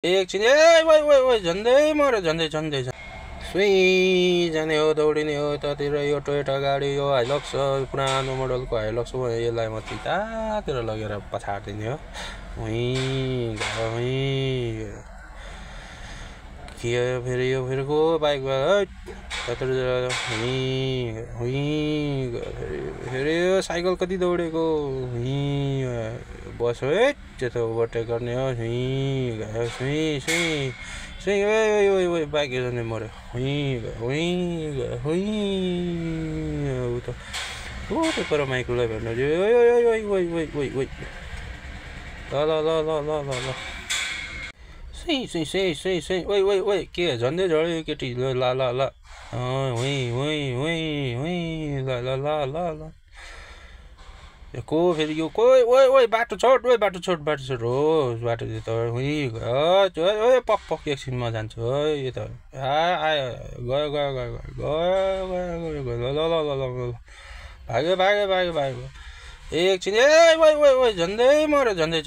एकछिन ए ओइ ओइ ओइ झन्डै मऱ्यो झन्डै सुई जाने हो दौडिने हो यतातिर यो टोयोटा गाडी यो हाइलक्स पुरानो मोडलको हाइलक्स हो यसलाई म त्यतातिर लगेर पछाडिदिने हो के फेरि यो फेरि को बाइक फेरि यो साइकल कति दौडेको बस है त्यो ओभरटेक गर्ने हो सुई बाइक जाने मऱ्यो त्यो पर माइक्रोलाई भन्नु ल सुई के झन्डै झड्यो केटी ल को फेरि यो कोही बाटो छोड हो बाटो त पक एकछिनमा जान्छु है यो त आयो गयो भाग्यो एकछिन ए झन्डै मऱ्यो झन्डै